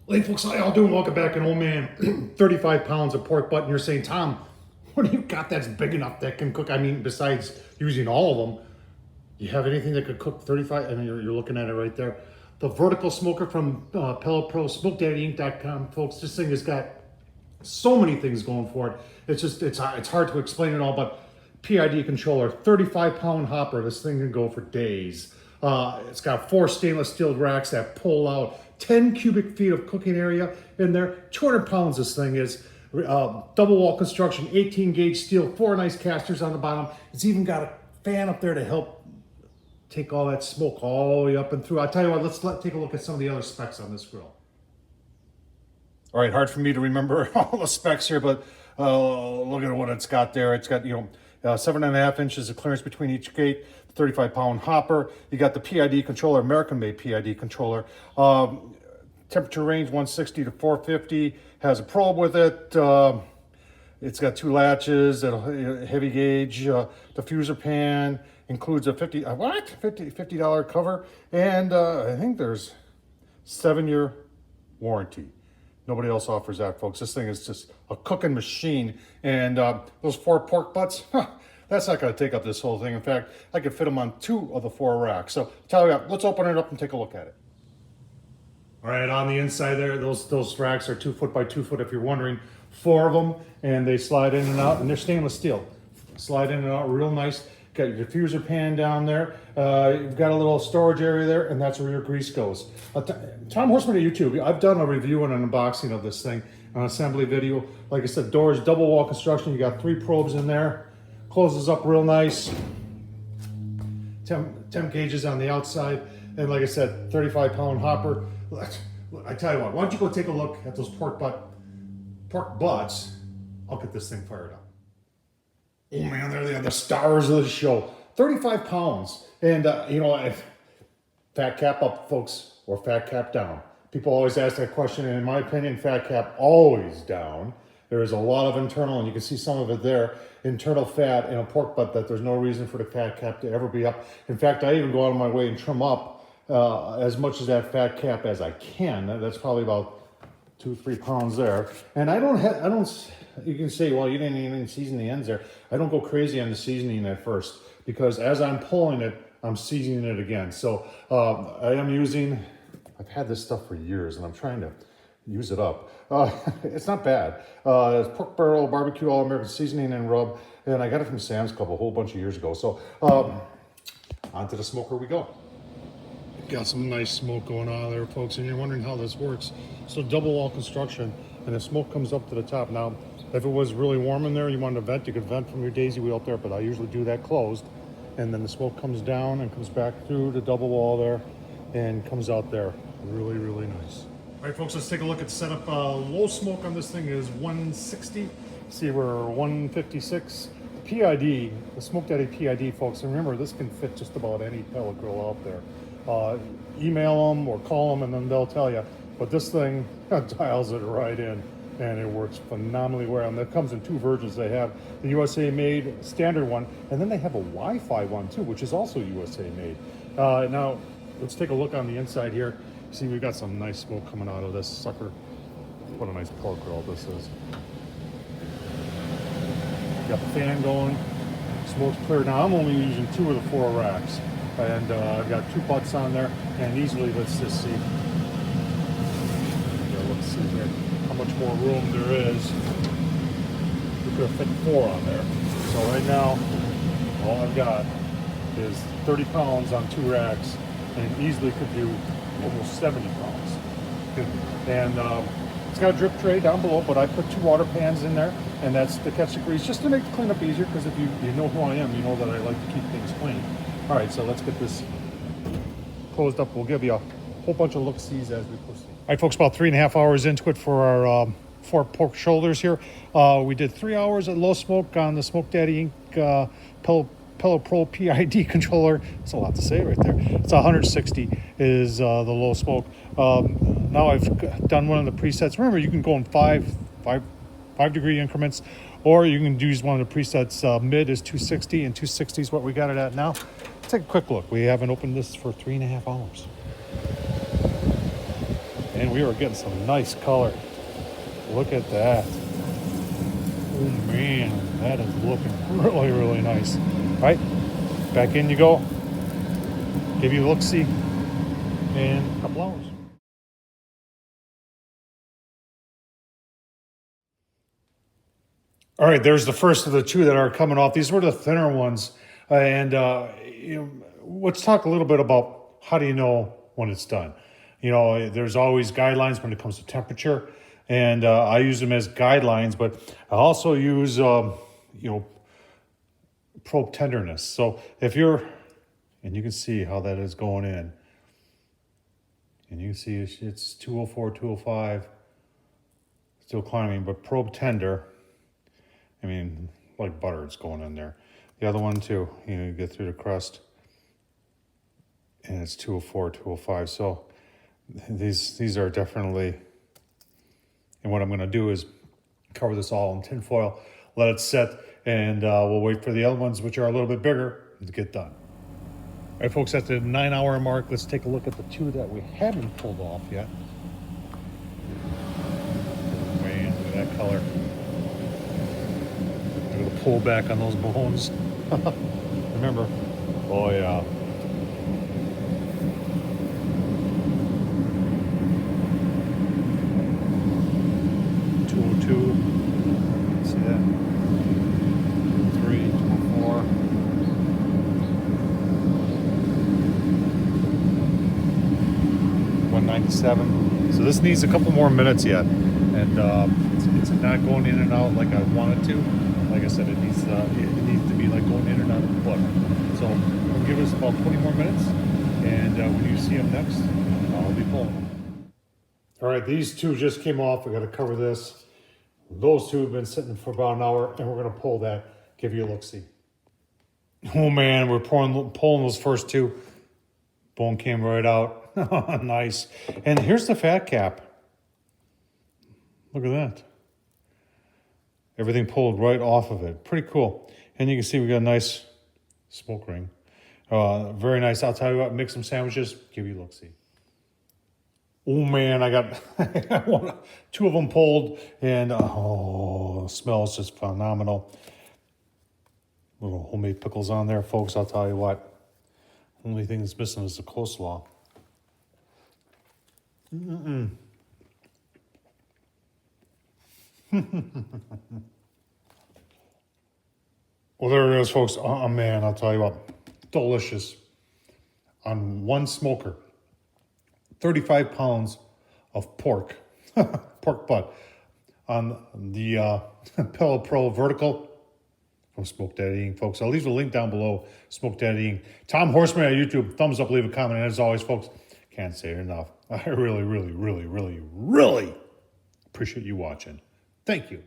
Hey folks, how y'all doing? Welcome back. An old man, 35 pounds of pork butt, and you're saying, Tom, what do you got that's big enough that can cook? I mean, besides using all of them, you have anything that could cook 35? I mean, you're looking at it right there. The vertical smoker from Pellet Pro, SmokeDaddyInc.com, folks. This thing has got so many things going for it. It's hard to explain it all, but PID controller, 35-pound hopper. This thing can go for days. It's got 4 stainless steel racks that pull out 10 cubic feet of cooking area in there. 200 pounds this thing is. Double wall construction, 18 gauge steel, 4 nice casters on the bottom. It's even got a fan up there to help take all that smoke all the way up and through. I'll tell you what, let's take a look at some of the other specs on this grill. All right, hard for me to remember all the specs here, but look at what it's got there. It's got, 7.5 inches of clearance between each gate, 35-pound hopper. You got the PID controller, American-made PID controller. Temperature range 160 to 450. Has a probe with it. It's got 2 latches, a heavy gauge diffuser pan. Includes a $50 cover, and I think there's 7-year warranty. Nobody else offers that, folks. This thing is just a cooking machine. And those 4 pork butts, that's not going to take up this whole thing. In fact, I could fit them on 2 of the 4 racks. So tell you what, let's open it up and take a look at it. All right, on the inside there, those racks are 2 foot by 2 foot, if you're wondering. 4 of them, and they slide in and out, and they're stainless steel. Slide in and out real nice. Got your diffuser pan down there. You've got a little storage area there, and that's where your grease goes. Tom Horseman at YouTube, I've done a review and an unboxing of this thing, an assembly video. Like I said, doors, double wall construction. You got 3 probes in there. Closes up real nice. Temp gauges on the outside. And like I said, 35-pound hopper. I tell you what, why don't you go take a look at those pork butts. I'll get this thing fired up. Oh man, they're the stars of the show. 35 pounds. And, fat cap up, folks, or fat cap down. People always ask that question, and in my opinion, fat cap always down. There is a lot of internal, and you can see some of it there, internal fat in a pork butt that there's no reason for the fat cap to ever be up. In fact, I even go out of my way and trim up as much of that fat cap as I can. That's probably about 2-3 pounds there. And you can say, well, you didn't even season the ends there. I don't go crazy on the seasoning at first, because as I'm pulling it, I'm seasoning it again. So I've had this stuff for years, and I'm trying to use it up. It's not bad. It's pork barrel barbecue all-American seasoning and rub, and I got it from Sam's Club a whole bunch of years ago. So onto the smoker we go. Got some nice smoke going on there, folks, and you're wondering how this works. So double wall construction, and the smoke comes up to the top. Now, if it was really warm in there, you wanted to vent, you could vent from your daisy wheel up there, but I usually do that closed. And then the smoke comes down and comes back through the double wall there and comes out there. Really, really nice. All right, folks, let's take a look at setup. Low smoke on this thing is 160. See, we're 156. PID, the Smoke Daddy PID, folks, and remember, this can fit just about any pellet grill out there. Email them or call them, and then they'll tell you. But this thing dials it right in, and it works phenomenally well. And that comes in 2 versions. They have the USA made standard one, and then they have a Wi-Fi one too, which is also USA made. Now, let's take a look on the inside here. See, we've got some nice smoke coming out of this sucker. What a nice pork grill this is. Got the fan going, smoke's clear. Now, I'm only using 2 of the 4 racks. And I've got 2 butts on there, and easily, let's just see. Let's see here how much more room there is. We could have fit 4 on there. So right now, all I've got is 30 pounds on 2 racks, and easily could do almost 70 pounds. And it's got a drip tray down below, but I put 2 water pans in there, and that's to catch the grease, just to make the cleanup easier, because if you know who I am, you know that I like to keep things clean. All right, so let's get this closed up. We'll give you a whole bunch of look-sees as we proceed. All right, folks, about 3.5 hours into it for our 4 pork shoulders here. We did 3 hours at low smoke on the Smoke Daddy Inc. Pellet Pro PID controller. That's a lot to say right there. It's 160 is the low smoke. Now I've done one of the presets. Remember, you can go in 5 degree increments, or you can use one of the presets. Mid is 260, and 260 is what we got it at now. Let's take a quick look. We haven't opened this for 3.5 hours. And we are getting some nice color. Look at that. Oh man, that is looking really, really nice. All right, back in you go. Give you a look-see in a couple hours. All right, there's the first of the two that are coming off. These were the thinner ones. And you know, let's talk a little bit about how do you know when it's done. You know, there's always guidelines when it comes to temperature. And I use them as guidelines, but I also use, you know, probe tenderness. So if you're, and you can see how that is going in. And you can see it's 204, 205, still climbing, but probe tender. I mean, like butter, it's going in there. The other one too, you know, you get through the crust and it's 204, 205. So these are definitely, and what I'm gonna do is cover this all in tin foil, let it set, and we'll wait for the other ones, which are a little bit bigger, to get done. All right, folks, at the 9-hour mark, let's take a look at the two that we haven't pulled off yet. Man, look at that color. I'm gonna pull back on those bones. Remember, oh yeah. See that? 3, 4. 197. So this needs a couple more minutes yet, and it's not going in and out like I want it to. Like I said, it needs to be like going in and out of the book. So we'll give us about 20 more minutes, and when you see them next, I'll be pulling them. All right, these two just came off. We got to cover this. Those two have been sitting for about an hour, and we're going to pull that, give you a look-see. Oh, man, we're pulling those first two. Bone came right out. Nice. And here's the fat cap. Look at that. Everything pulled right off of it. Pretty cool. And you can see we got a nice smoke ring. Very nice. I'll tell you what, make some sandwiches, give you a look-see. Oh man, I got two of them pulled, and oh, the smell is just phenomenal. Little homemade pickles on there, folks. I'll tell you what. Only thing that's missing is the coleslaw. Well, there it is, folks. Oh man, I'll tell you what, delicious. On one smoker. 35 pounds of pork, pork butt, on the Pellet Pro vertical from Smoke Daddy Eating, folks. I'll leave the link down below, Smoke Daddy Eating. Tom Horseman on YouTube, thumbs up, leave a comment. And as always, folks, can't say it enough. I really, really, really, really, really appreciate you watching. Thank you.